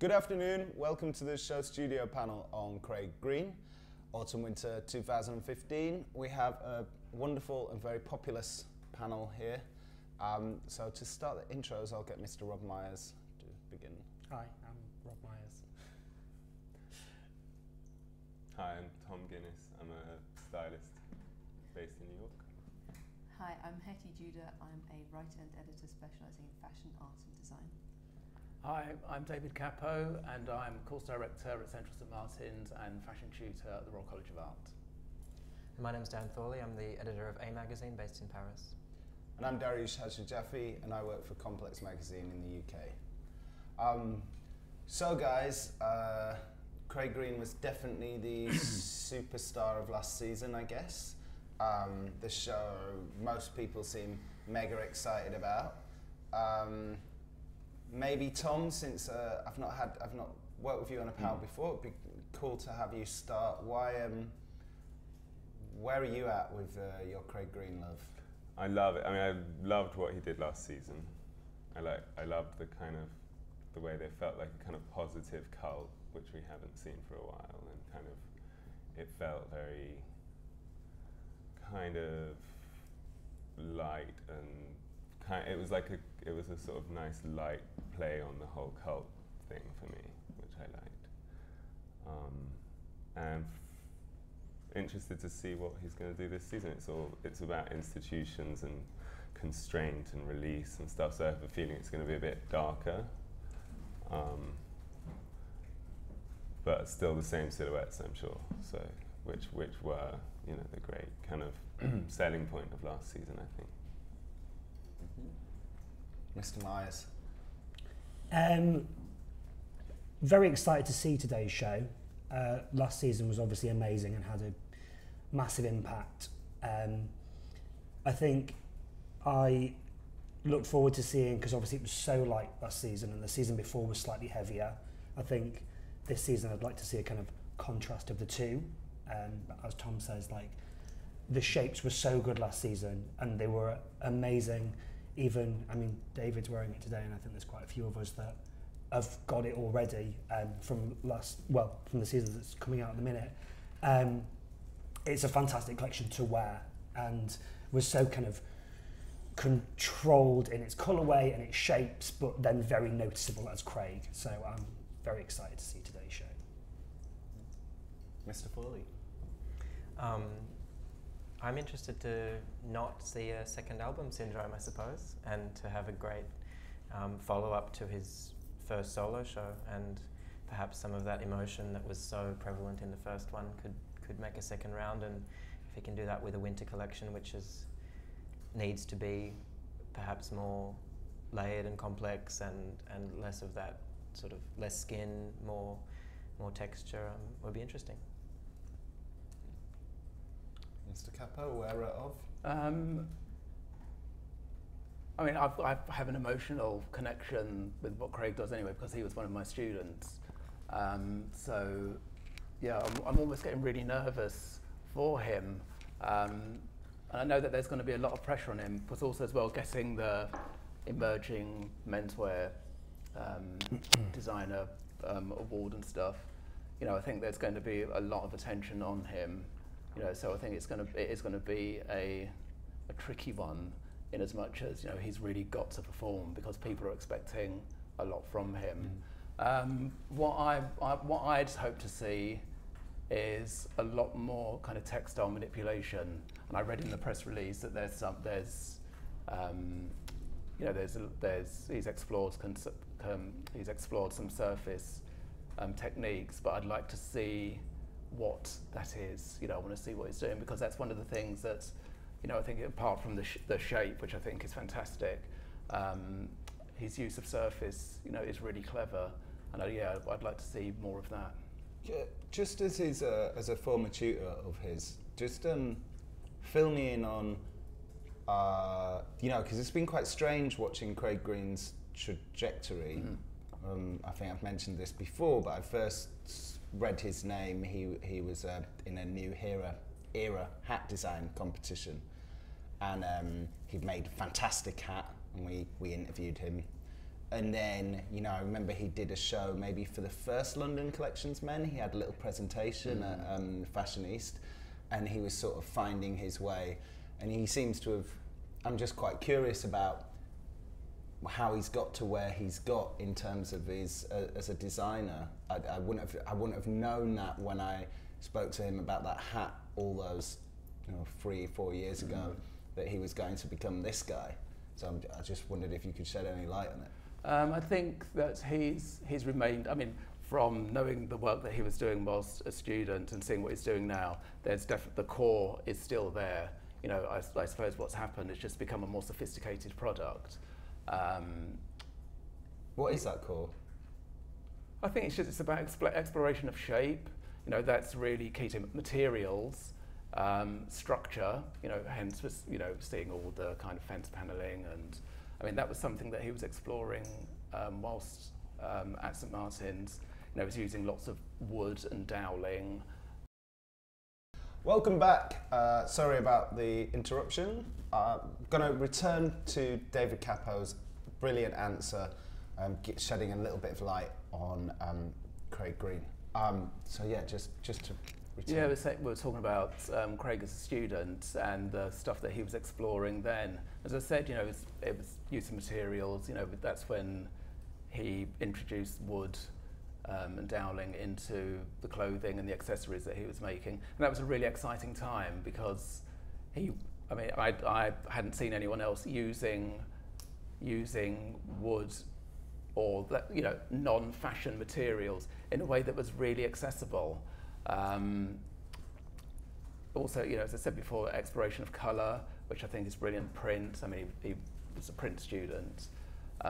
Good afternoon, welcome to the SHOWstudio panel on Craig Green, Autumn-Winter 2015. We have a wonderful and very populous panel here. So to start the intros, I'll get Mr. Rob Meyers to begin. Hi, I'm Rob Meyers. Hi, I'm Tom Guinness. I'm a stylist based in New York. Hi, I'm Hettie Judah. I'm a writer and editor specialising in fashion, art and design. Hi, I'm David Kappo and I'm course director at Central St Martin's and fashion tutor at the Royal College of Art. And my name's Thawley. I'm the editor of A magazine based in Paris. And I'm Daryoush Haj-Najafi and I work for Complex magazine in the UK. So guys, Craig Green was definitely the superstar of last season, I guess. The show most people seem mega excited about. Maybe Tom, since I've not worked with you on a panel before, it'd be cool to have you start. Where are you at with your Craig Green love? I love it. I mean, I loved what he did last season. I loved the way they felt like a kind of positive cult, which we haven't seen for a while, and kind of it felt very kind of light and it was a sort of nice light play on the whole cult thing for me, which I liked. And interested to see what he's going to do this season. It's about institutions and constraint and release and stuff. So I have a feeling it's going to be a bit darker, but still the same silhouettes, I'm sure. So which were the great kind of selling point of last season, I think. Mr. Meyers. Very excited to see today's show. Last season was obviously amazing and had a massive impact. I think I look forward to seeing, because obviously it was so light last season and the season before was slightly heavier. I think this season I'd like to see a kind of contrast of the two. As Tom says, the shapes were so good last season and they were amazing. Even, I mean, David's wearing it today, and I think there's quite a few of us that have got it already from the season that's coming out in a minute. It's a fantastic collection to wear, and was so kind of controlled in its colourway and its shapes, but then very noticeable as Craig. So I'm very excited to see today's show. Mr. Thawley. I'm interested to not see a second album syndrome, I suppose, and to have a great follow-up to his first solo show, and perhaps some of that emotion that was so prevalent in the first one could make a second round, and if he can do that with a winter collection, which needs to be perhaps more layered and complex and less of that sort of less skin, more texture, would be interesting. Mr. Kappo, wearer of? I mean, I have an emotional connection with what Craig does anyway, because he was one of my students. So, yeah, I'm almost getting really nervous for him. And I know that there's going to be a lot of pressure on him, but also as well getting the emerging menswear designer award and stuff. I think there's going to be a lot of attention on him. So I think it is going to be a tricky one, in as much as he's really got to perform, because people are expecting a lot from him. What I'd hope to see is a lot more kind of textile manipulation. And I read in the press release that he's explored some surface techniques, but I'd like to see what that is. I want to see what he's doing, because that's one of the things that, I think apart from the shape, which I think is fantastic, his use of surface, is really clever, and I'd like to see more of that. Just as a former tutor of his, just fill me in on, because it's been quite strange watching Craig Green's trajectory. I think I've mentioned this before, but I first read his name. He was in a new era hat design competition, and he'd made a fantastic hat, and we interviewed him, and then, you know, I remember he did a show maybe for the first London Collections Men. He had a little presentation at Fashion East, and he was sort of finding his way. And he seems to have, I'm just quite curious about how he's got to where he's got in terms of his, as a designer. I wouldn't have known that when I spoke to him about that hat all those, you know, 3-4 years ago, that he was going to become this guy. So I just wondered if you could shed any light on it. I think that he's remained, I mean, from knowing the work that he was doing whilst a student and seeing what he's doing now, there's definitely, the core is still there. You know, I suppose what's happened is just become a more sophisticated product. What is that core? I think it's about exploration of shape. You know, that's really key to materials, structure. You know, hence, you know, seeing all the kind of fence paneling, and I mean that was something that he was exploring whilst at St Martin's. You know, he was using lots of wood and doweling. Welcome back. Sorry about the interruption. I'm going to return to David Kappo's brilliant answer, shedding a little bit of light on Craig Green. So yeah, just to return. Yeah, we were talking about Craig as a student and the stuff that he was exploring then. As I said, you know, it was use of materials. You know, that's when he introduced wood and doweling into the clothing and the accessories that he was making. And that was a really exciting time because I hadn't seen anyone else using wood or, you know, non-fashion materials in a way that was really accessible. Also, you know, as I said before, exploration of colour, which I think is brilliant. Print, I mean, he was a print student,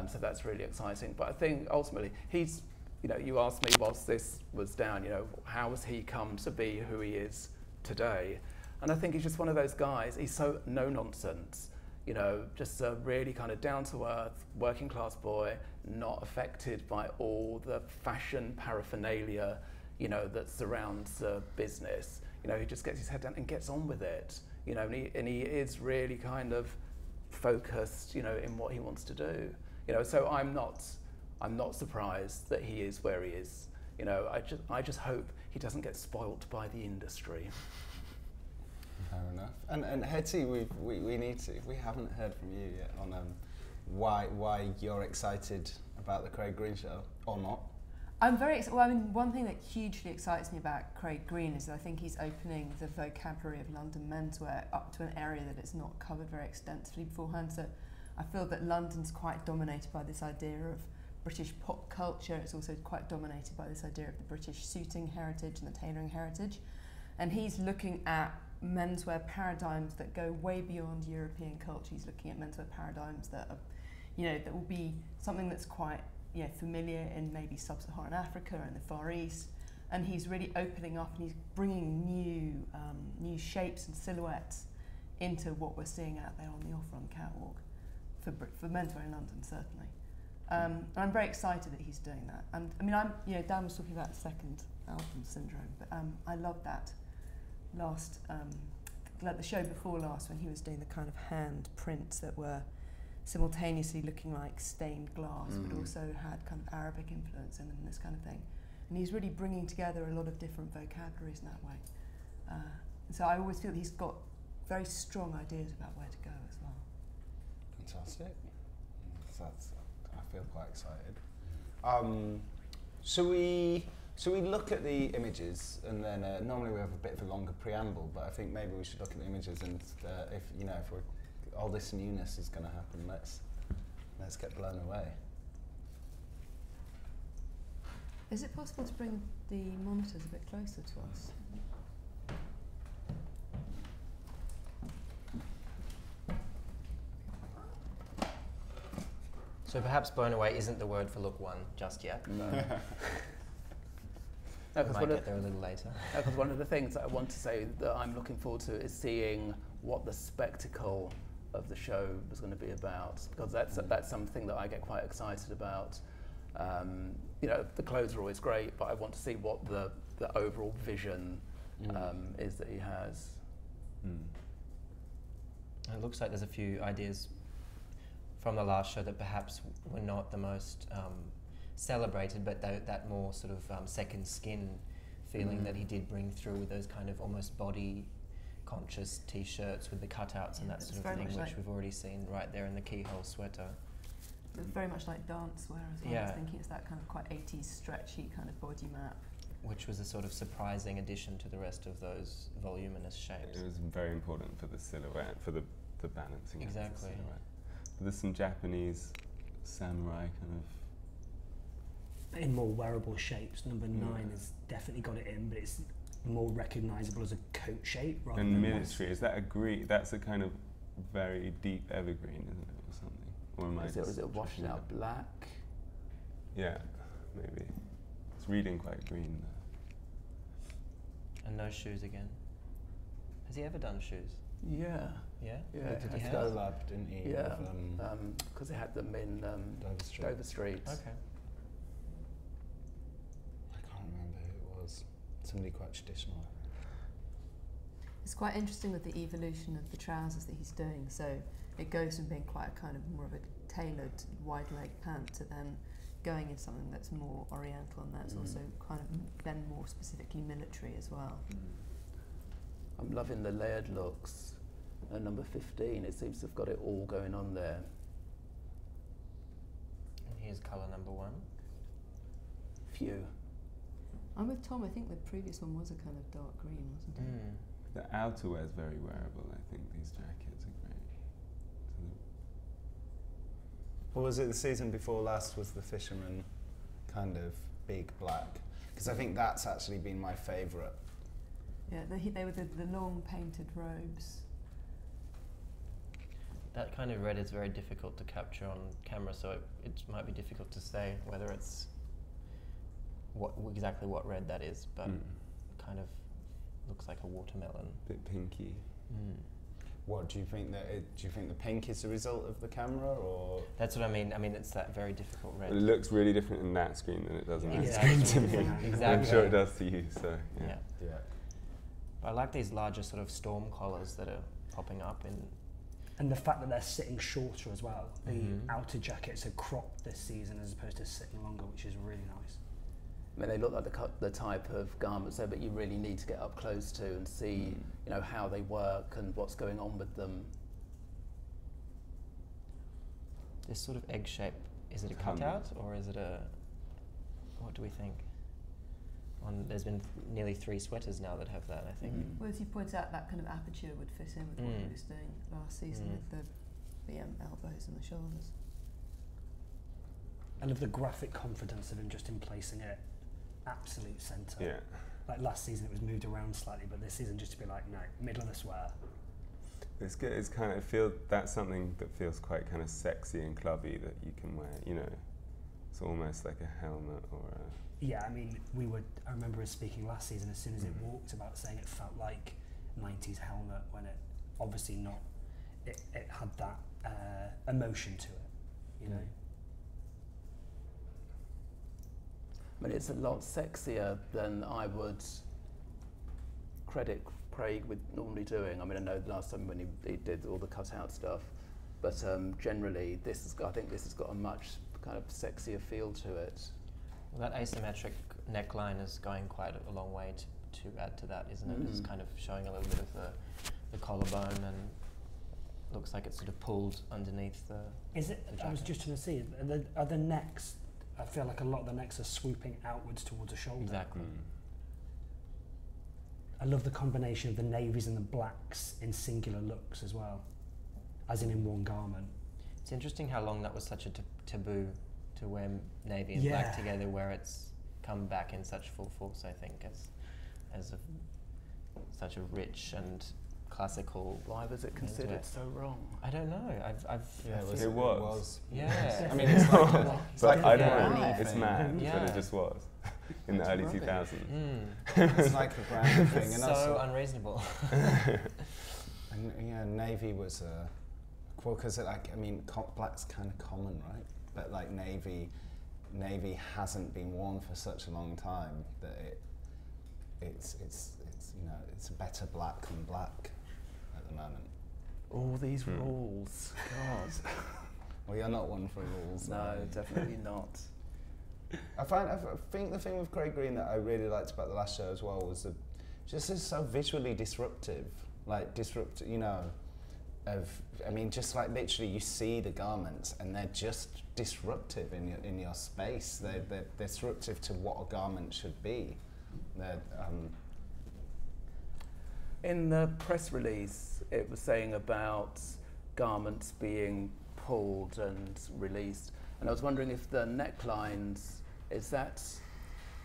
so that's really exciting. But I think ultimately he's, you know, you asked me whilst this was down, you know, how has he come to be who he is today? And I think he's just one of those guys, he's so no nonsense, you know, just a really kind of down to earth, working class boy, not affected by all the fashion paraphernalia, you know, that surrounds the business. You know, he just gets his head down and gets on with it, you know, and he is really kind of focused, you know, in what he wants to do. You know, so I'm not surprised that he is where he is. You know, I just hope he doesn't get spoilt by the industry. Fair enough. And Hettie, we need to. We haven't heard from you yet on why you're excited about the Craig Green show or not. I'm very excited. Well, I mean, one thing that hugely excites me about Craig Green is that I think he's opening the vocabulary of London menswear up to an area that it's not covered very extensively beforehand. So I feel that London's quite dominated by this idea of British pop culture. It's also quite dominated by this idea of the British suiting heritage and the tailoring heritage. And he's looking at menswear paradigms that go way beyond European culture. He's looking at menswear paradigms that are, you know, that will be something that's quite, you know, familiar in maybe sub-Saharan Africa and the Far East. And he's really opening up and he's bringing new shapes and silhouettes into what we're seeing out there on the off-run catwalk for menswear in London, certainly. And I'm very excited that he's doing that. And I mean, you know, Dan was talking about the second album syndrome, but I love that last, like the show before last, when he was doing the kind of hand prints that were simultaneously looking like stained glass, but also had kind of Arabic influence in them and this kind of thing. And he's really bringing together a lot of different vocabularies in that way. So I always feel that he's got very strong ideas about where to go as well. Fantastic. I feel quite excited. Should we look at the images, and then normally we have a bit of a longer preamble, but I think maybe we should look at the images, and if you know, if all this newness is going to happen, let's get blown away. Is it possible to bring the monitors a bit closer to us? So perhaps blown away isn't the word for look one just yet. No. Might get there a little later. Because one of the things that I want to say that I'm looking forward to is seeing what the spectacle of the show was going to be about, because that's something that I get quite excited about. You know, the clothes are always great, but I want to see what the overall vision is that he has. It looks like there's a few ideas from the last show that perhaps were not the most celebrated, but that more sort of second skin feeling that he did bring through with those kind of almost body conscious t-shirts with the cutouts and that sort of thing, which we've already seen right there in the keyhole sweater. It's very much like dance wear as well. Yeah. I was thinking it's that kind of quite 80s stretchy kind of body map. Which was a sort of surprising addition to the rest of those voluminous shapes. It was very important for the silhouette, for the balancing of the Exactly. silhouette. But there's some Japanese samurai kind of... In more wearable shapes, number 9 has definitely got it in, but it's more recognisable as a coat shape rather And than military, is that a green? That's a kind of very deep evergreen, isn't it, or something? Or am I Is just it washed out black? Yeah, maybe. It's reading quite green though. And no shoes again. Has he ever done shoes? Yeah. Yeah? Yeah, Did it he has. collab, didn't he? Yeah, with, because they had them in Dover Street. Dover Street. Okay. I can't remember who it was. Somebody quite traditional. It's quite interesting with the evolution of the trousers that he's doing. So it goes from being quite a kind of more of a tailored wide leg pant to then going into something that's more oriental, and that's also kind of then more specifically military as well. I'm loving the layered looks. And number 15, it seems to have got it all going on there. And here's colour number 1. Few. I'm with Tom. I think the previous one was a kind of dark green, wasn't it? The outerwear is very wearable. I think these jackets are great. Or was it the season before last was the fisherman kind of big black? Because I think that's actually been my favourite. Yeah, they were the long painted robes. That kind of red is very difficult to capture on camera, so it might be difficult to say whether it's exactly what red that is, but kind of looks like a watermelon. Bit pinky. What do you think that? Do you think the pink is the result of the camera, or? That's what I mean. I mean, it's that very difficult red. It looks really different in that screen than it does on that Exactly. screen to me. Exactly. I'm sure it does to you. So Yeah. Yeah. But I like these larger sort of storm collars that are popping up in. And the fact that they're sitting shorter as well. The outer jackets are cropped this season as opposed to sitting longer, which is really nice. I mean, they look like the type of garments there, but you really need to get up close to and see, you know, how they work and what's going on with them. This sort of egg shape, is it a Humming. cutout or is it a, what do we think? There's been nearly 3 sweaters now that have that, I think. Well, as you point out, that kind of aperture would fit in with what he was doing last season with the elbows and the shoulders. I love the graphic confidence of him just in placing it absolute centre. yeah. Like last season it was moved around slightly, but this season just to be like, no, middle of the square. It's good. It's kind of that's something that feels quite kind of sexy and clubby that you can wear. You know, it's almost like a helmet or a. Yeah, I mean, I remember us speaking last season as soon as it walked about saying it felt like 90s helmet when it obviously not, it had that emotion to it, you know. I mean, it's a lot sexier than I would credit Craig with normally doing. I mean, I know the last time when he did all the cutout stuff, but generally I think this has got a much kind of sexier feel to it. Well, that asymmetric neckline is going quite a long way to add to that, isn't it? It's kind of showing a little bit of the collarbone, and looks like it's sort of pulled underneath the. Is it? I was just trying to see. Are the necks? I feel like a lot of the necks are swooping outwards towards the shoulder. Exactly. I love the combination of the navies and the blacks in singular looks as well, as in one garment. It's interesting how long that was such a taboo to wear navy and black together, where it's come back in such full force, I think, as such a rich and classical. Why was it considered so wrong? I don't know. It was. Yeah. I mean, it's like It's like I don't Yeah. know. It's mad, but Yeah. it just was in the early 2000s. it's like a brand thing, It's and so also, unreasonable. and yeah, navy was well, because black's kind of common, right? But like navy hasn't been worn for such a long time that it's you know, it's a better black than black at the moment. All these rules, God. Well, you're not one for rules. No, definitely not. I think the thing with Craig Green that I really liked about the last show as well was that just it's so visually disruptive. Like you know, just like literally you see the garments and they're just disruptive in your space. They're disruptive to what a garment should be. In the press release, it was saying about garments being pulled and released, and I was wondering if the necklines, is that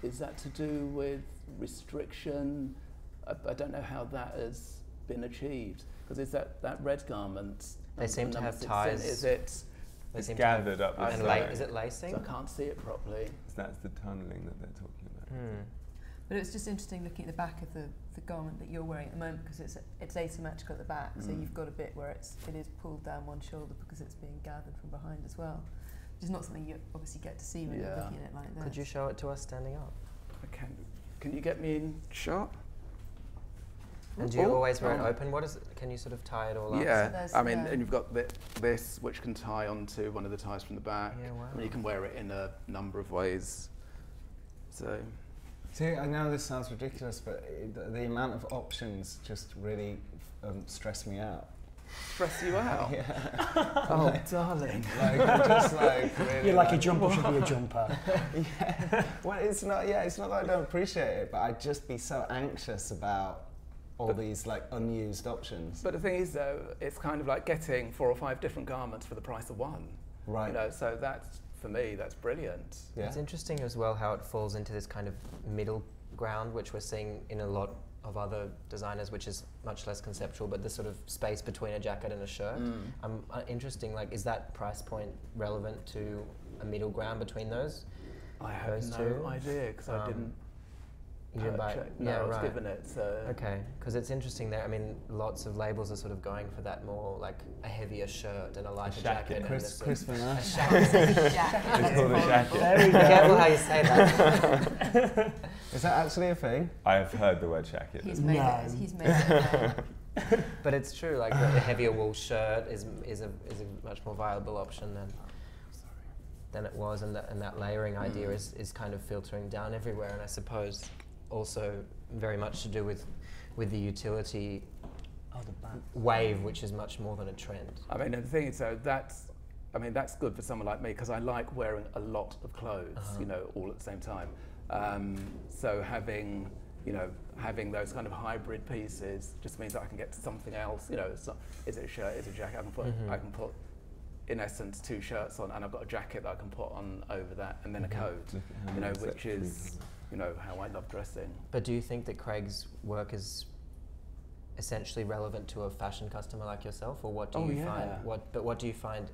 to do with restriction? I don't know how that has been achieved, because is that red garment? They seem to have ties. Is it? It's gathered up the side. Is it lacing? So I can't see it properly. So that's the tunneling that they're talking about. But it's just interesting looking at the back of the garment that you're wearing at the moment, because it's asymmetrical at the back, so you've got a bit where it is pulled down one shoulder because it's being gathered from behind as well, which is not something you obviously get to see when you're looking at it like that. Could you show it to us standing up? I can you get me in shot? And do you always wear it open? What is it? Can you sort of tie it all up? Yeah, I mean, and you've got this, which can tie onto one of the ties from the back. Yeah, wow. I mean, you can wear it in a number of ways. So. See, I know this sounds ridiculous, but the amount of options just really stress me out. Stress you out? Yeah. Oh, darling. Like, I'm just like really. You're like a jumper should be a jumper. Yeah. Well, it's not. Yeah, it's not that I don't appreciate it, but I'd just be so anxious about all these like unused options. But the thing is, though, it's kind of like getting 4 or 5 different garments for the price of one. Right. You know, so that's, for me, that's brilliant. Yeah. It's interesting as well how it falls into this kind of middle ground, which we're seeing in a lot of other designers, which is much less conceptual, but the sort of space between a jacket and a shirt. Interesting, like, is that price point relevant to a middle ground between those? I have no idea, because I didn't. You didn't buy it? No, Yeah, I was right. given it. So. Okay, because it's interesting there. I mean, lots of labels are sort of going for that more like a heavier shirt and a lighter jacket. Chris Van A Ash. jacket. It's called a jacket. There we Be go. careful how you say that. Is that actually a thing? I have heard the word jacket. He's made it. He's made it. But it's true. Like the heavier wool shirt is a much more viable option than it was, and that layering idea is kind of filtering down everywhere. And I suppose also very much to do with the utility wave, which is much more than a trend. I mean, the thing is, though, that's good for someone like me, because I like wearing a lot of clothes, you know, all at the same time. So having those kind of hybrid pieces just means that I can get to something else. You know, is it a shirt? Is it a jacket? I can put, in essence, 2 shirts on, and I've got a jacket that I can put on over that, and then a coat. You know, which is, you know, how I love dressing. But do you think that Craig's work is essentially relevant to a fashion customer like yourself, or what do you find? What do you find?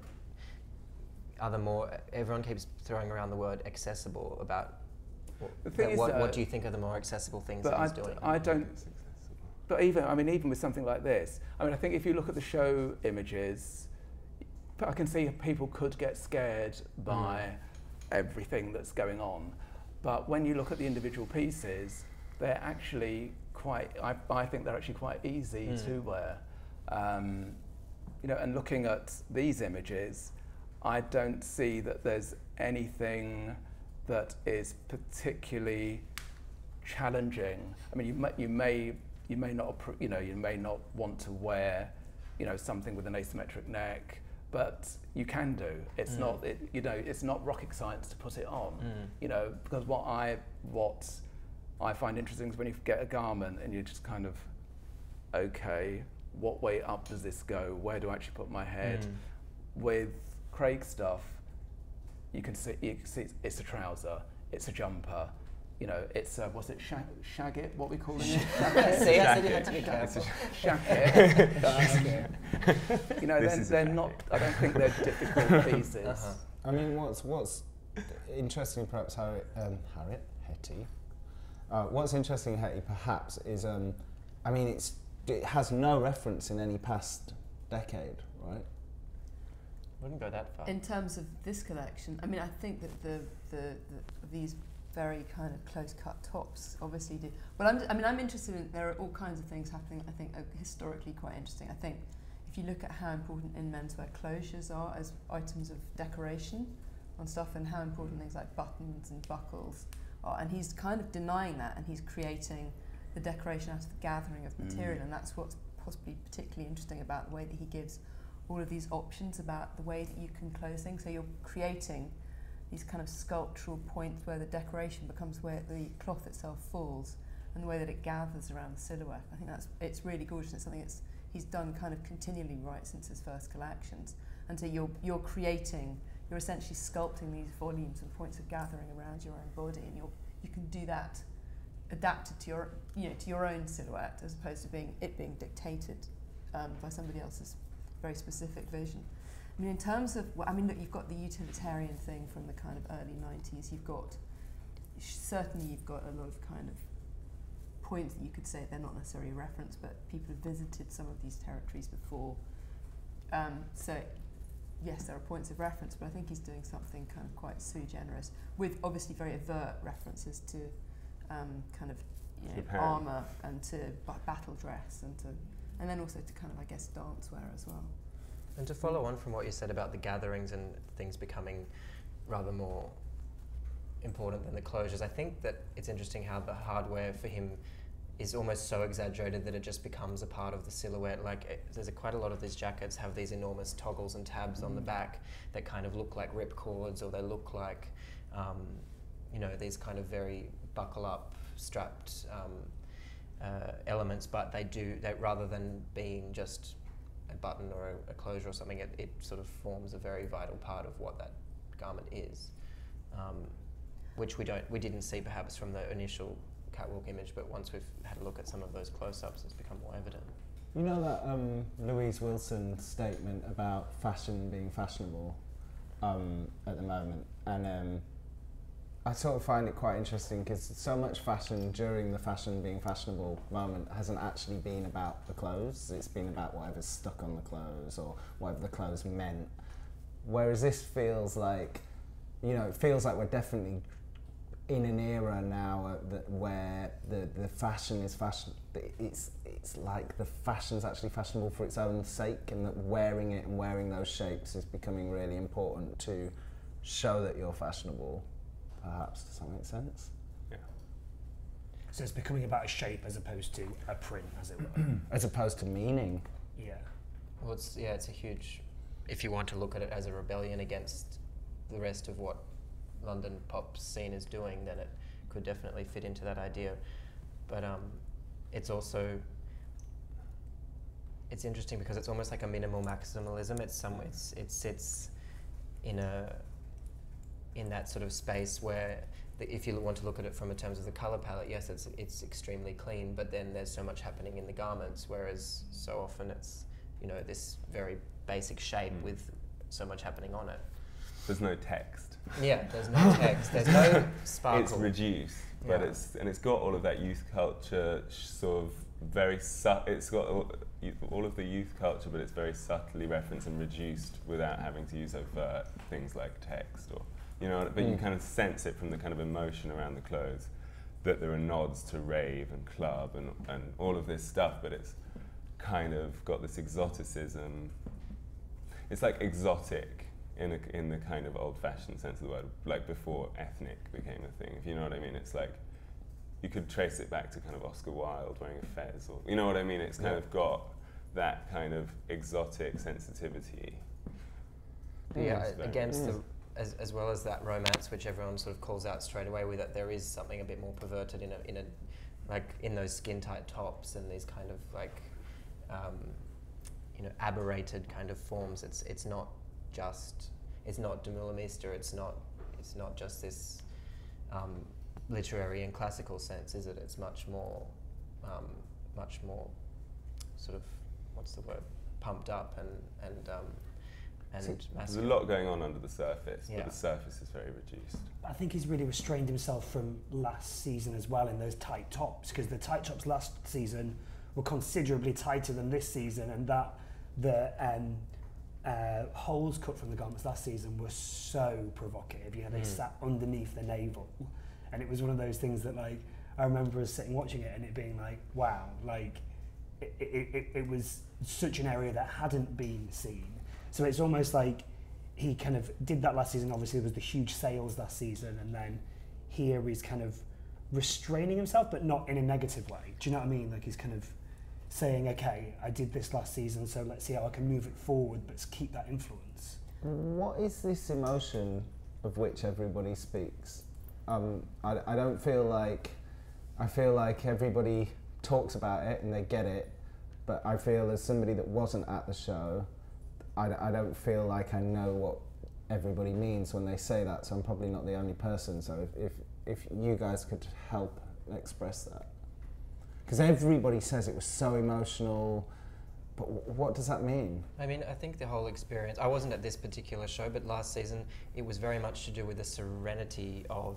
Everyone keeps throwing around the word accessible about. What do you think are the more accessible things that he's doing? I don't. But even with something like this, I mean, I think if you look at the show images, I can see people could get scared by everything that's going on. But when you look at the individual pieces, they're actually I think they're actually quite easy to wear. You know, and looking at these images, I don't see that there's anything that is particularly challenging. I mean, you may not want to wear, you know, something with an asymmetric neck, but you can do. It's not, it's not rocket science to put it on. You know, because what I find interesting is when you get a garment and you're just kind of, okay, what way up does this go? Where do I actually put my head? With Craig stuff, you can see it's a trouser, it's a jumper, you know, it's a, what's it, shagget, what we call it? See, I said you had to be careful. Shagget. You know, they're not, I don't think they're difficult pieces. I mean, what's interesting, perhaps, Hettie. What's interesting, Hettie, perhaps, is, I mean, it has no reference in any past decade, right? Wouldn't go that far. In terms of this collection, I mean, I think that these very kind of close-cut tops obviously do. Well, I'm interested in, there are all kinds of things happening, I think, historically quite interesting. I think if you look at how important in menswear closures are as items of decoration on stuff, and how important things like buttons and buckles are, and he's kind of denying that, and he's creating the decoration out of the gathering of material, and that's what's possibly particularly interesting about the way that he gives all of these options about the way that you can close things. So you're creating these kind of sculptural points where the decoration becomes where the cloth itself falls, and the way that it gathers around the silhouette. I think it's really gorgeous. It's something he's done kind of continually right since his first collections. And so you're essentially sculpting these volumes and points of gathering around your own body, and you can do that adapted to your own silhouette, as opposed to being dictated by somebody else's very specific vision. I mean, in terms of, look, you've got the utilitarian thing from the kind of early 90s. You've got a lot of kind of points that you could say they're not necessarily a reference, but people have visited some of these territories before. So yes, there are points of reference, but I think he's doing something kind of quite sui generis, with obviously very overt references to kind of armour and to battle dress, and then also to kind of, I guess, dancewear as well. And to follow on from what you said about the gatherings and things becoming rather more important than the closures, I think that it's interesting how the hardware for him is almost so exaggerated that it just becomes a part of the silhouette. Like there's quite a lot of these jackets have these enormous toggles and tabs on the back that kind of look like rip cords, or they look like these kind of very buckle up strapped elements, but they rather than being just a button or a closure or something, it sort of forms a very vital part of what that garment is, which we didn't see perhaps from the initial catwalk image, but once we've had a look at some of those close-ups, it's become more evident. You know that Louise Wilson statement about fashion being fashionable at the moment, and I sort of find it quite interesting because so much fashion during the fashion being fashionable moment hasn't actually been about the clothes. It's been about whatever's stuck on the clothes or whatever the clothes meant. Whereas this feels like, it feels like we're definitely in an era now where the fashion is fashion. It's like the fashion's actually fashionable for its own sake, and that wearing it and wearing those shapes is becoming really important to show that you're fashionable. Perhaps, does that make sense? Yeah. So it's becoming about a shape as opposed to a print, as it were. As opposed to meaning. Yeah. Well, it's a huge, if you want to look at it as a rebellion against the rest of what London pop scene is doing, then it could definitely fit into that idea. But it's interesting because it's almost like a minimal maximalism. It sits in that sort of space where, if you want to look at it from in terms of the colour palette, yes, it's extremely clean, but then there's so much happening in the garments, whereas so often it's this very basic shape with so much happening on it. There's no text. Yeah, there's no text. There's no sparkle. It's reduced, but it's got all of that youth culture sort of it's got all of the youth culture, but it's very subtly referenced and reduced without having to use overt things like text or. But you kind of sense it from the kind of emotion around the clothes, that there are nods to rave and club and all of this stuff, but it's kind of got this exoticism. It's like exotic in the kind of old-fashioned sense of the word, like before ethnic became a thing, if you know what I mean. It's like, you could trace it back to kind of Oscar Wilde wearing a fez, or you know what I mean? It's kind of got that kind of exotic sensitivity. Yeah, against as well as that romance, which everyone sort of calls out straight away, with that there is something a bit more perverted in those skin tight tops and these kind of like aberrated kind of forms. It's not Demoulemeister. It's not just this literary and classical sense, is it? It's much more sort of, what's the word, pumped up and there's a lot going on under the surface, but the surface is very reduced. I think he's really restrained himself from last season as well in those tight tops, because the tight tops last season were considerably tighter than this season, and that the holes cut from the garments last season were so provocative. They sat underneath the navel, and it was one of those things that, like, I remember us sitting watching it and it being like, wow, like, it was such an area that hadn't been seen. So it's almost like he kind of did that last season. Obviously, there was the huge sales last season, and then here he's kind of restraining himself, but not in a negative way. Do you know what I mean? Like he's kind of saying, okay, I did this last season, so let's see how I can move it forward, but keep that influence. What is this emotion of which everybody speaks? I don't feel like, I feel like everybody talks about it and they get it, but I feel as somebody that wasn't at the show, I don't feel like I know what everybody means when they say that, so I'm probably not the only person. So if you guys could help express that. Because everybody says it was so emotional, but what does that mean? I mean, I think the whole experience, I wasn't at this particular show, but last season it was very much to do with the serenity of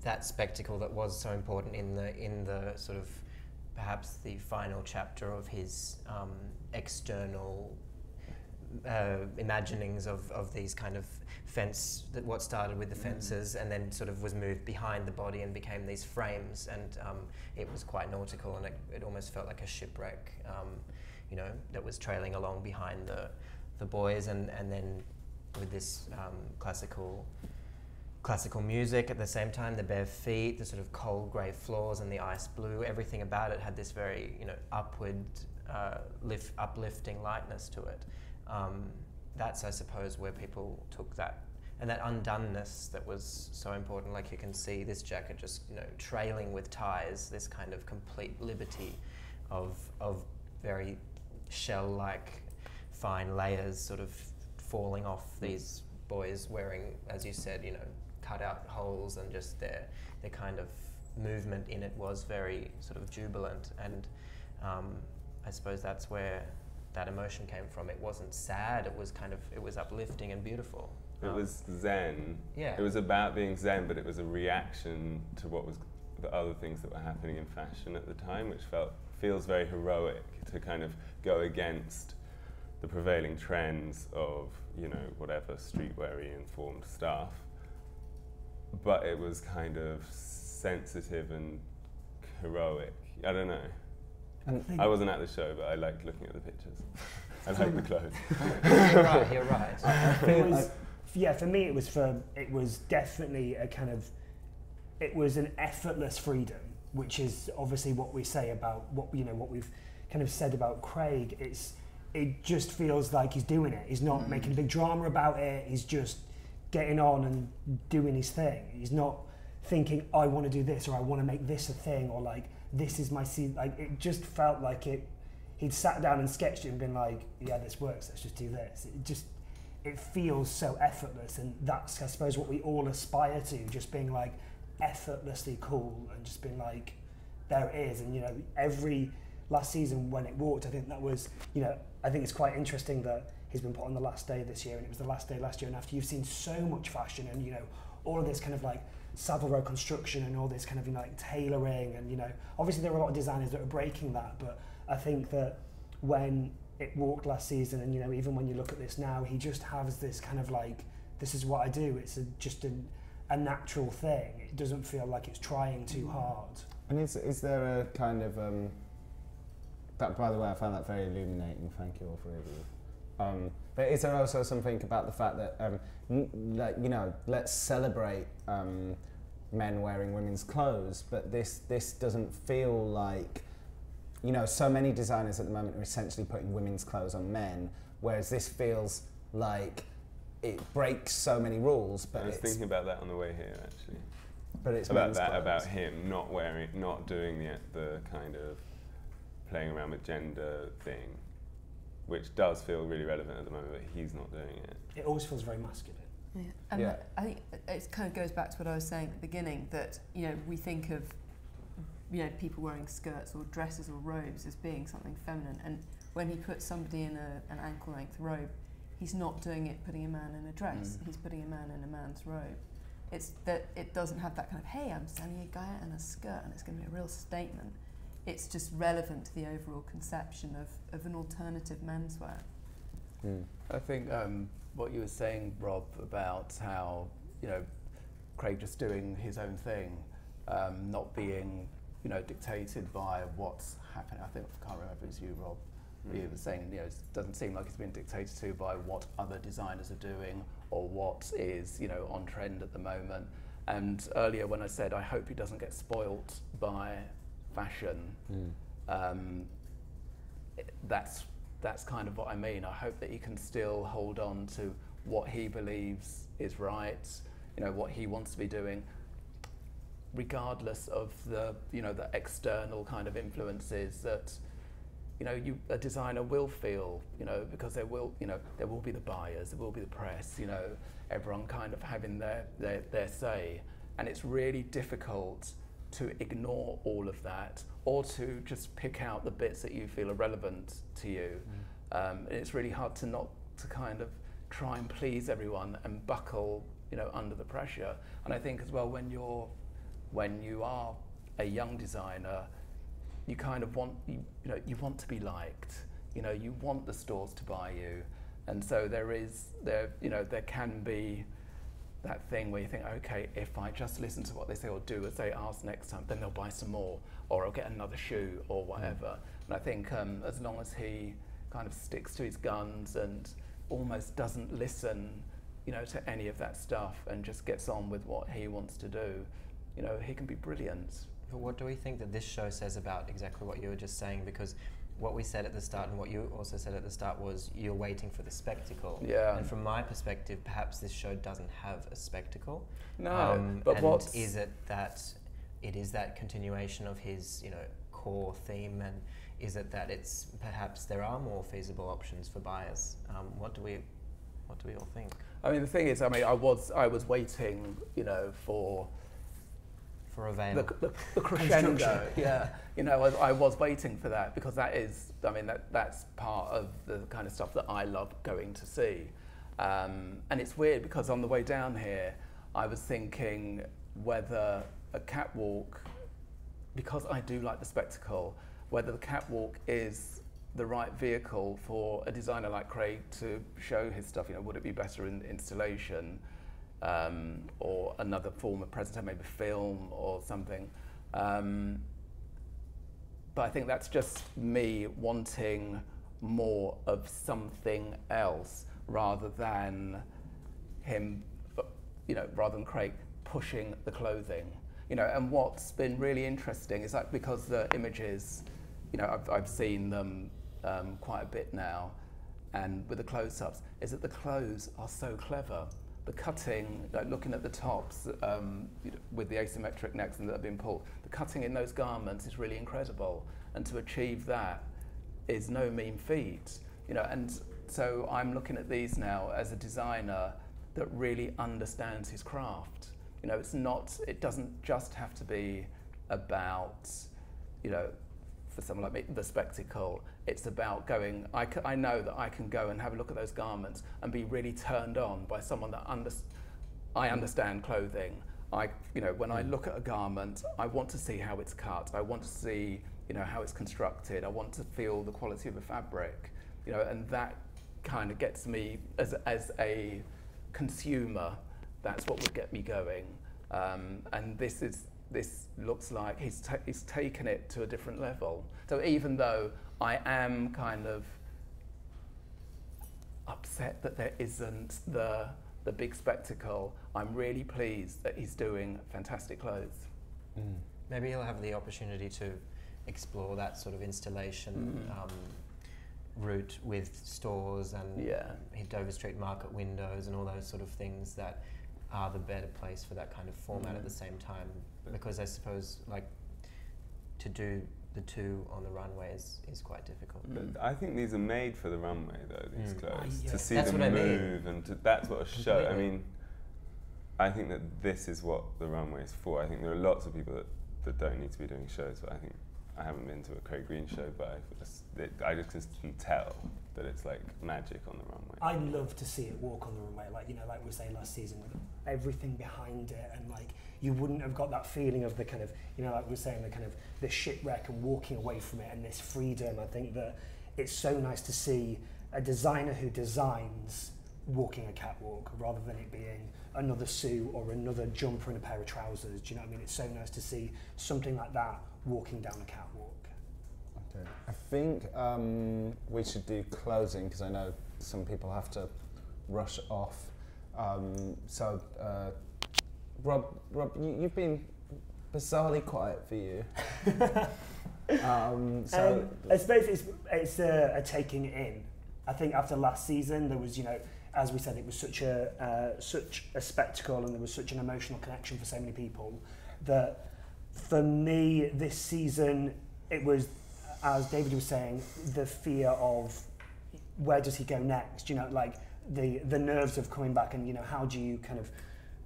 that spectacle that was so important in the sort of perhaps the final chapter of his external imaginings of these kind of fence, that what started with the fences and then sort of was moved behind the body and became these frames, and it was quite nautical, and it almost felt like a shipwreck, you know, that was trailing along behind the boys, and then with this classical music at the same time, the bare feet, the sort of cold grey floors and the ice blue, everything about it had this very, you know, upward, uplifting lightness to it. That's, I suppose, where people took that, and that undoneness that was so important. Like you can see this jacket just, you know, trailing with ties, this kind of complete liberty of very shell-like fine layers sort of falling off these boys wearing, as you said, you know, cut out holes, and just their kind of movement in it was very sort of jubilant, and I suppose that's where that emotion came from. It wasn't sad, it was kind of, it was uplifting and beautiful. It was zen. Yeah. It was about being zen, but it was a reaction to what was the other things that were happening in fashion at the time, which feels very heroic to kind of go against the prevailing trends of, you know, whatever streetwear-y informed stuff. But it was kind of sensitive and heroic. I don't know. I wasn't at the show, but I liked looking at the pictures. I liked the clothes. You're right. Yeah, for me it was definitely a kind of, it was an effortless freedom, which is obviously what we say about what we've kind of said about Craig. It just feels like he's doing it. He's not making a big drama about it. He's just getting on and doing his thing. He's not thinking, I want to do this, or I want to make this a thing, or like, this is my scene. Like, it just felt like he'd sat down and sketched it and been like, yeah, this works, let's just do this. It feels so effortless, and that's, I suppose, what we all aspire to, just being like effortlessly cool and just being like, there it is. And, you know, every last season when it walked, I think that was, you know, I think it's quite interesting that he's been put on the last day this year, and it was the last day last year, and after you've seen so much fashion and, you know, all of this kind of like Savile Row construction and all this kind of, you know, like tailoring, and, you know, obviously there are a lot of designers that are breaking that, but I think that when it walked last season, and, you know, even when you look at this now, he just has this kind of like, this is what I do. It's just a natural thing. It doesn't feel like it's trying too hard. And is there a kind of that, by the way, I found that very illuminating. Thank you all for it. But is there also something about the fact that, like, you know, let's celebrate men wearing women's clothes, but this doesn't feel like, you know, so many designers at the moment are essentially putting women's clothes on men, whereas this feels like it breaks so many rules. But I was thinking about that on the way here, actually. But it's about men's that, clothes. about him not doing the kind of playing around with gender thing, which does feel really relevant at the moment, but he's not doing it. It always feels very masculine. Yeah. And Yeah. I think it kind of goes back to what I was saying at the beginning, that, you know, we think of, you know, people wearing skirts or dresses or robes as being something feminine, and when he puts somebody in an ankle-length robe, he's not doing it putting a man in a dress, he's putting a man in a man's robe. It's that it doesn't have that kind of, hey, I'm sending a guy out in a skirt and it's going to be a real statement. It's just relevant to the overall conception of an alternative menswear. I think what you were saying, Rob, about how, you know, Craig just doing his own thing, not being you know, dictated by what's happening. I think, I can't remember if it was you, Rob, you were saying, you know, it doesn't seem like it's been dictated to by what other designers are doing or what is, you know, on trend at the moment. And earlier when I said I hope he doesn't get spoilt by fashion, that's kind of what I mean. I hope that he can still hold on to what he believes is right, you know, what he wants to be doing, regardless of the, you know, the external kind of influences that, you know, a designer will feel, you know, because there will, you know, there will be the buyers, there will be the press, you know, everyone kind of having their say. And it's really difficult to ignore all of that or to just pick out the bits that you feel are relevant to you. And it's really hard to not to kind of try and please everyone and buckle, you know, under the pressure. And I think as well, when you are a young designer, you kind of want, you want to be liked, you know, you want the stores to buy you. And so there can be that thing where you think, okay, if I just listen to what they say or do as they ask next time, then they'll buy some more, or I'll get another shoe or whatever. And I think as long as he kind of sticks to his guns and almost doesn't listen, you know, to any of that stuff and just gets on with what he wants to do, you know, he can be brilliant. But what do we think that this show says about exactly what you were just saying? Because what we said at the start and what you also said at the start was you're waiting for the spectacle. Yeah. And from my perspective, perhaps this show doesn't have a spectacle. No, but and is it that it is that continuation of his, you know, core theme, and is it that it's perhaps there are more feasible options for buyers? What do we all think? I mean, the thing is, I mean, I was waiting, you know, for a veil. The crescendo, yeah. You know, I was waiting for that because that is, I mean, that's part of the kind of stuff that I love going to see. And it's weird because on the way down here, I was thinking whether a catwalk, because I do like the spectacle, whether the catwalk is the right vehicle for a designer like Craig to show his stuff. You know, would it be better in installation? Or another form of presentation, maybe film or something. But I think that's just me wanting more of something else rather than him, you know, rather than Craig pushing the clothing. You know, and what's been really interesting is that because the images, you know, I've seen them quite a bit now, and with the close-ups, is that the clothes are so clever. The cutting, like looking at the tops you know, with the asymmetric necks that have been pulled, the cutting in those garments is really incredible. And to achieve that is no mean feat. You know, and so I'm looking at these now as a designer that really understands his craft. You know, it doesn't just have to be about, you know, for someone like me, the spectacle. It's about going, I know that I can go and have a look at those garments and be really turned on by someone that I understand clothing. You know, when I look at a garment, I want to see how it's cut. I want to see, you know, how it's constructed. I want to feel the quality of the fabric, you know, and that kind of gets me as a consumer. That's what would get me going. And this looks like he's taken it to a different level. So even though I am kind of upset that there isn't the big spectacle, I'm really pleased that he's doing fantastic clothes. Maybe he'll have the opportunity to explore that sort of installation route with stores and Dover Street Market windows and all those sort of things that are the better place for that kind of format at the same time. Because I suppose, like, to do the two on the runway is quite difficult. But I think these are made for the runway, though, these clothes. Yeah. To see That's them what move I mean. and that's what a show. I Completely. mean, I think that this is what the runway is for. I think there are lots of people that don't need to be doing shows, but I think I haven't been to a Craig Green show, but I just can tell that it's like magic on the runway. I love to see it walk on the runway, like, you know, like we were saying last season, with everything behind it, and like you wouldn't have got that feeling of the kind of, you know, like we were saying, the kind of the shipwreck and walking away from it and this freedom. I think that it's so nice to see a designer who designs walking a catwalk rather than it being another suit or another jumper and a pair of trousers. Do you know what I mean? It's so nice to see something like that walking down a catwalk. Okay. I think we should do closing because I know some people have to rush off. Rob, you've been bizarrely quiet for you. I suppose it's a taking it in. I think after last season, there was, you know, as we said, it was such a spectacle, and there was such an emotional connection for so many people that for me this season it was, as David was saying, the fear of where does he go next? You know, like the nerves of coming back, and you know, how do you kind of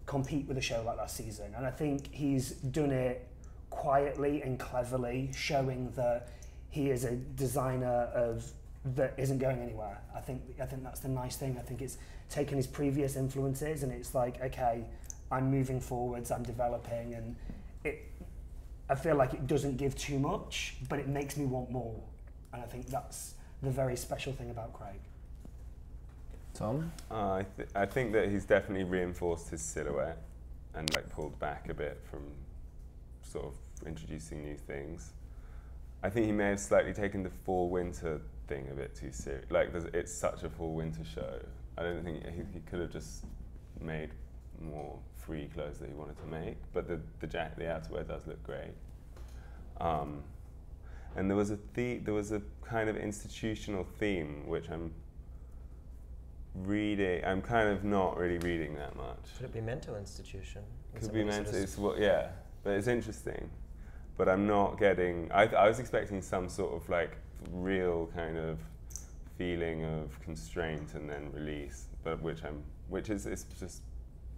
compete with a show like last season? And I think he's done it quietly and cleverly, showing that he is a designer that isn't going anywhere. I think that's the nice thing. I think it's taken his previous influences and it's like, okay, I'm moving forwards, I'm developing, and I feel like it doesn't give too much, but it makes me want more. And I think that's the very special thing about Craig. Tom? I think that he's definitely reinforced his silhouette and like pulled back a bit from sort of introducing new things. I think he may have slightly taken the fall-winter thing a bit too serious. Like, it's such a fall-winter show. I don't think he could have just made more free clothes that he wanted to make. But the jacket, the outerwear does look great. And there was a kind of institutional theme which I'm kind of not really reading that much. Could it be mental institution? Could be mental. Yeah, but it's interesting. But I'm not getting. I was expecting some sort of like real kind of feeling of constraint and then release, but which is just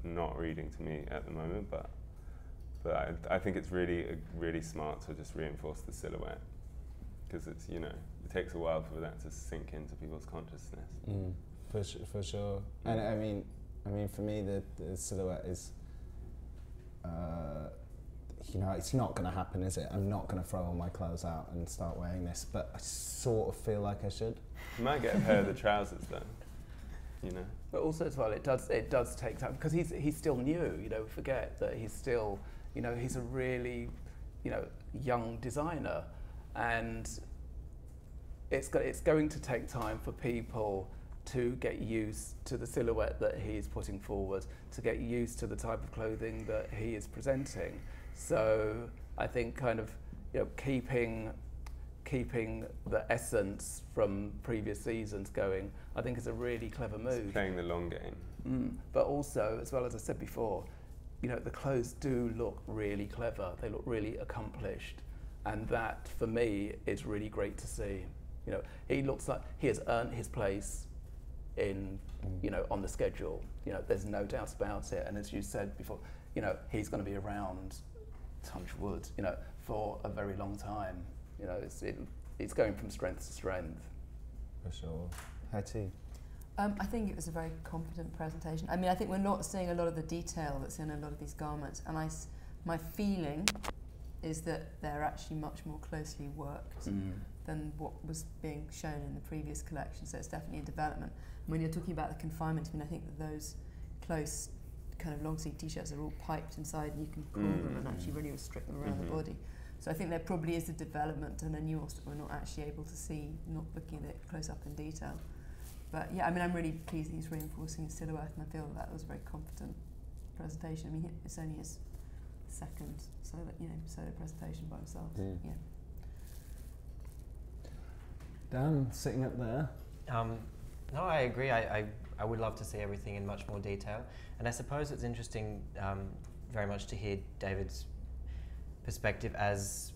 not reading to me at the moment. But I think it's really smart to just reinforce the silhouette, because it's, you know, it takes a while for that to sink into people's consciousness. For sure. And I mean for me the silhouette is. You know, it's not going to happen, is it? I'm not going to throw all my clothes out and start wearing this, but I sort of feel like I should. You might get a pair of the trousers though, you know. But also as well, it does take time, because he's still new. You know, forget that he's still, you know, he's a really, you know, young designer, and it's going to take time for people to get used to the silhouette that he's putting forward, to get used to the type of clothing that he is presenting. So I think kind of, you know, keeping the essence from previous seasons going, I think is a really clever move. It's playing the long game. But also, as well as I said before, you know, the clothes do look really clever. They look really accomplished, and that for me is really great to see. You know, he looks like he has earned his place in, you know, on the schedule. You know, there's no doubt about it. And as you said before, you know, he's going to be around, touch wood, you know, for a very long time. You know, it's going from strength to strength. For sure. Hettie? I think it was a very competent presentation. I mean, I think we're not seeing a lot of the detail that's in a lot of these garments, and my feeling is that they're actually much more closely worked than what was being shown in the previous collection, so it's definitely a development. And when you're talking about the confinement, I mean, I think that those close kind of long sleeve t-shirts are all piped inside, and you can pull them and actually really restrict them around the body. So I think there probably is a development and a nuance that we're not actually able to see, not looking at it close up in detail. But yeah, I mean, I'm really pleased that he's reinforcing his silhouette, and I feel that was a very competent presentation. I mean, it's only his second solo presentation by himself. Yeah. Dan, sitting up there. No, I agree. I would love to see everything in much more detail. And I suppose it's interesting very much to hear David's perspective as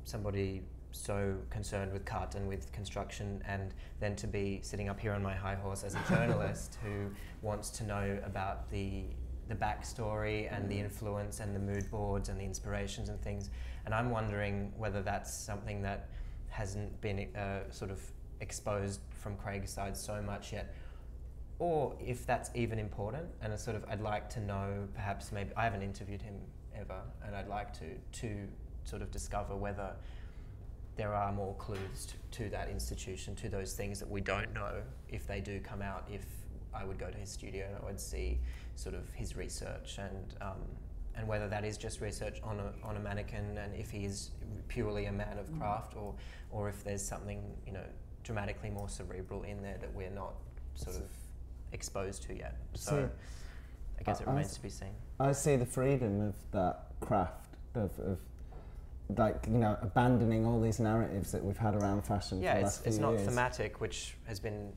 somebody so concerned with cut and with construction, and then to be sitting up here on my high horse as a journalist who wants to know about the backstory and the influence and the mood boards and the inspirations and things. And I'm wondering whether that's something that hasn't been sort of exposed from Craig's side so much yet, or if that's even important. And it's sort of, I'd like to know, perhaps maybe, I haven't interviewed him ever, and I'd like to sort of discover whether there are more clues to that institution, to those things that we don't know, if they do come out, if I would go to his studio and I would see sort of his research and whether that is just research on a mannequin, and if he is purely a man of craft, or if there's something, you know, dramatically more cerebral in there that we're not sort of exposed to yet. So I guess it remains to be seen. I see the freedom of that craft of like, you know, abandoning all these narratives that we've had around fashion for the last few years. Yeah, it's not thematic, which has been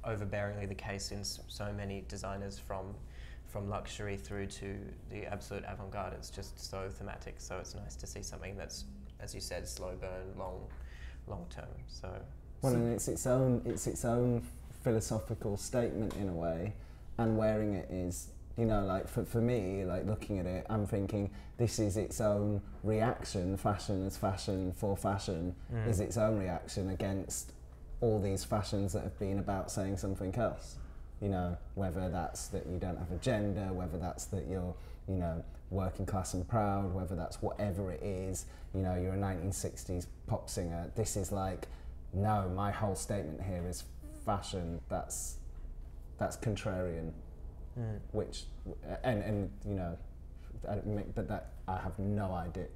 overbearingly the case in so many designers from luxury through to the absolute avant-garde. It's just so thematic, so it's nice to see something that's, as you said, slow burn, long term. So and it's its own philosophical statement in a way, and wearing it is, you know, like for me, like looking at it, I'm thinking this is its own reaction. Fashion as fashion for fashion is its own reaction against all these fashions that have been about saying something else. You know, whether that's that you don't have a gender, whether that's that you're, you know, working class and proud, whether that's whatever it is, you know, you're a 1960s pop singer. This is like, no, my whole statement here is fashion that's contrarian, which, and you know, but that I have no idea.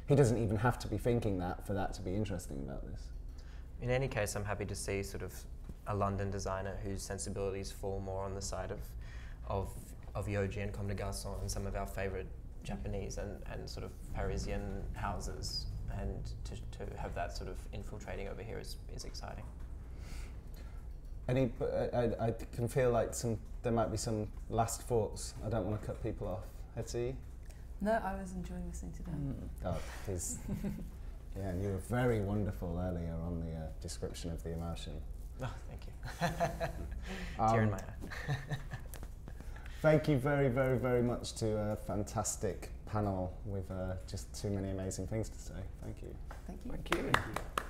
He doesn't even have to be thinking that for that to be interesting about this. in any case, I'm happy to see sort of a London designer whose sensibilities fall more on the side of Yohji and Comme des Garçons and some of our favourite Japanese and sort of Parisian houses, and to have that sort of infiltrating over here is exciting. I can feel like there might be some last thoughts. I don't want to cut people off. Hettie? No, I was enjoying listening to them. Oh, please. Yeah, and you were very wonderful earlier on the description of the emotion. Oh, thank you. Tear in my eye. Thank you very, very, very much to a fantastic panel with just too many amazing things to say. Thank you. Thank you. Thank you.